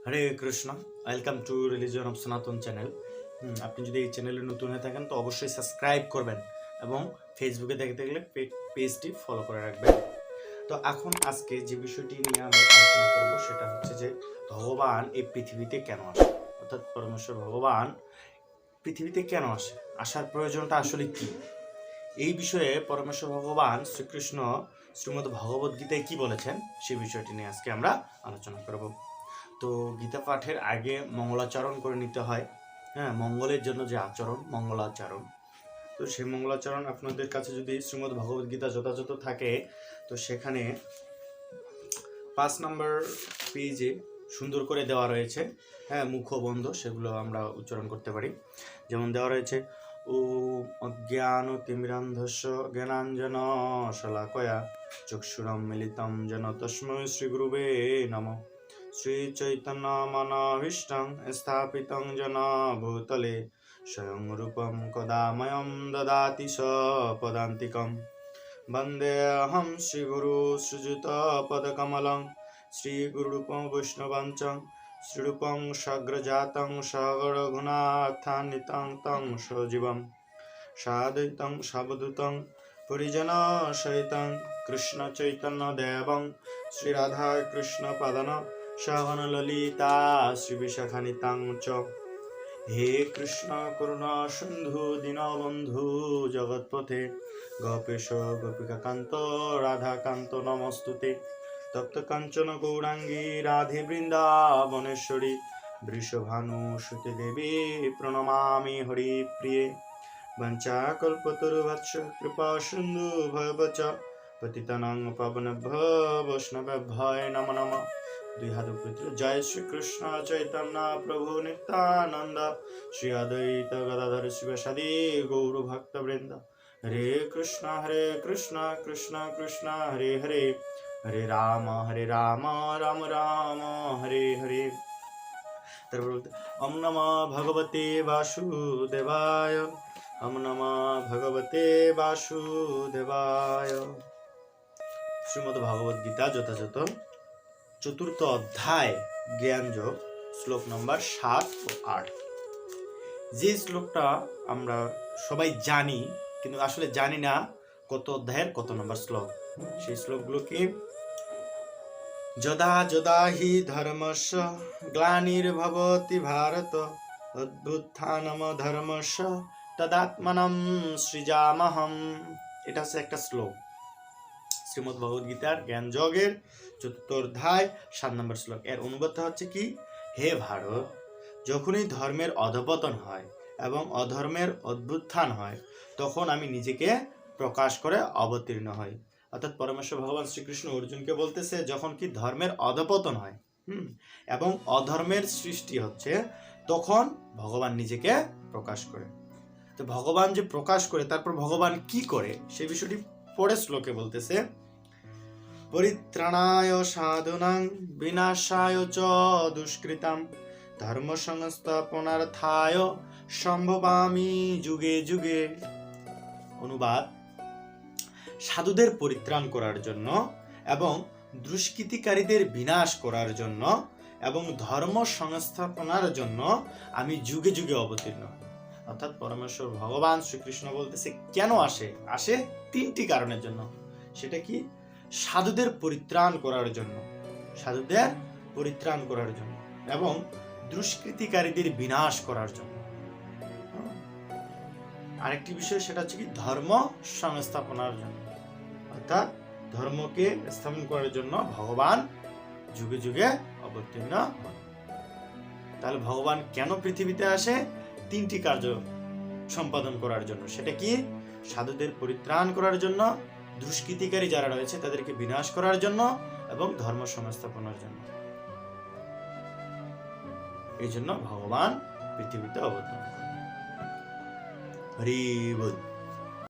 Hare Krishna. Welcome to religion of সনাতন channel. আপনি যদি এই চ্যানেলে নতুন হয়ে থাকেন তো অবশ্যই সাবস্ক্রাইব করবেন এবং ফেসবুকে দেখতে গেলে পেজটি ফলো করে রাখবেন। তো এখন আজকে যে বিষয়টি নিয়ে আমরা আলোচনা করব সেটা হচ্ছে যে ভগবান এই পৃথিবীতে কেন আসে, অর্থাৎ পরমেশ্বর ভগবান পৃথিবীতে কেন আসে, আসার প্রয়োজনটা আসলে কি। এই বিষয়ে পরমেশ্বর ভগবান শ্রীকৃষ্ণ শ্রীমদ্ ভগবদ গীতায় কি বলেছেন সেই বিষয়টি নিয়ে আজকে আমরা আলোচনা করব। তো গীতা পাঠের আগে মঙ্গলাচরণ করে নিতে হয়। হ্যাঁ, মঙ্গলের জন্য যে আচরণ, মঙ্গলাচরণ। তো সেই মঙ্গলাচরণ আপনাদের কাছে যদি শ্রীমদ্ ভগবদ গীতা যথাযথ থাকে তো সেখানে 5 নম্বর পেজে সুন্দর করে দেওয়া রয়েছে। হ্যাঁ, মুখবন্ধ, সেগুলো আমরা উচ্চারণ করতে পারি। যেমন দেওয়া রয়েছে ও অজ্ঞান তিমিরান্ধস্য জ্ঞানাঞ্জন শলাকয়া চক্ষুরম মিলিতম যেন তস্মৈ শ্রী গুরুবে নমঃ। শ্রী চৈতন্য মনাভীষ্টং স্থাপিতং যেন ভূতলে স্বয়ং রূপম কদাময়ং দদাতি স পদান্তিকম। বন্দেহম শ্রীগুরু শ্রীযুতপদকমলং শ্রীগুরুরূপং বৈষ্ণবাঞ্চং শ্রীরূপং সগ্রজাতং সগরঘুণাথান্বিতং তং সজীবম সাদ্বৈতং সাবধূতং পরিজনসহিতং কৃষ্ণ চৈতন্য দেবং শ্রীরাধা কৃষ্ণ পাদন সহন ললিতা শ্রীবিশাখানিতাং চ। হে কৃষ্ণ করুণা সিন্ধু দীনবন্ধু জগৎপথে গোপেশ গোপিকাকান্ত রাধাকান্ত নমস্তুতে। তপ্ত কাঞ্চন গৌরাঙ্গী রাধে বৃন্দাবনেশ্বরী বৃষভানুসুতে দেবী প্রণমামি হরি প্রিয়ে। বঞ্চাকল্পতরুভৎস কৃপা সিন্ধু ভয়বচ পতিতানাং পাবনেভ্যো বৈষ্ণবেভ্যয় নমো নমঃ। 2 হাত উপরে। জয় শ্রীকৃষ্ণ চৈতন্য প্রভু নিত্যানন্দ শ্রী অদ্বৈত গদাধর শিবসাদি গৌর ভক্তবৃন্দ। হরে কৃষ্ণ কৃষ্ণ কৃষ্ণ হরে হরে, হরে রাম রাম রাম হরে হরে। তারপর বলতে ওম নমঃ ভগবতে বাসুদেবায়, ওম নমঃ ভগবতে বাসুদেবায়। শ্রীমদ্ ভগবদ গীতা যথাযথ 4th অধ্যায় জ্ঞানযোগ, শ্লোক নম্বর 7 ও 8। যে শ্লোকটা আমরা সবাই জানি কিন্তু আসলে জানি না কত অধ্যায়ের কত নম্বর শ্লোক। সেই শ্লোকগুলো কি? যদা যদা হি ধর্মস্য গ্লানির্ভবতি ভারত অভ্যুত্থানম ধর্মস্য তদাত্মনম সৃজামহম। এটা হচ্ছে একটা শ্লোক শ্রীমদ্ ভগবদ গীতার জ্ঞান যোগের 4th অধ্যায় 7 নম্বর শ্লোক। এর অনুবাদটা হচ্ছে কি? হে ভারত, যখনই ধর্মের অধপতন হয় এবং অধর্মের অভ্যুত্থান হয় তখন আমি নিজেকে প্রকাশ করে অবতীর্ণ হই। অর্থাৎ পরমেশ্বর ভগবান শ্রীকৃষ্ণ অর্জুনকে বলতেছে যখন কি ধর্মের অধপতন হয় এবং অধর্মের সৃষ্টি হচ্ছে তখন ভগবান নিজেকে প্রকাশ করে। তো ভগবান যে প্রকাশ করে তারপর ভগবান কি করে সেই বিষয়টি পরে শ্লোকে বলতেছে পরিত্রাণায় সাধুনাং বিনাশায় চ দুষ্কৃতাম ধর্ম সংস্থাপনার্থায় সম্ভবামি যুগে যুগে। অনুবাদ: সাধুদের পরিত্রাণ করার জন্য এবং দুষ্কৃতিকারীদের বিনাশ করার জন্য এবং ধর্ম সংস্থাপনার জন্য আমি যুগে যুগে অবতীর্ণ। অর্থাৎ পরমেশ্বর ভগবান শ্রীকৃষ্ণ বলতেছে কেন আসে? আসে 3টি কারণের জন্য। সেটা কি? সাধুদের পরিত্রাণ করার জন্য, সাধুদের পরিত্রাণ করার জন্য এবং দুষ্কৃতিকারীদের বিনাশ করার জন্য। আরেকটি বিষয় সেটা হচ্ছে কি? ধর্ম সংস্থাপনার জন্য, অর্থাৎ ধর্মকে স্থাপন করার জন্য ভগবান যুগে যুগে অবতীর্ণ হন। তাহলে ভগবান কেন পৃথিবীতে আসে? 3টি কার্য সম্পাদন করার জন্য। সেটা কি? সাধুদের পরিত্রাণ করার জন্য, দুষ্কৃতিকারী যারা রয়েছে তাদেরকে বিনাশ করার জন্য এবং ধর্ম সংস্থাপনের জন্য। এই জন্য ভগবান পৃথিবীতে অবতীর্ণ হন। হরি বল।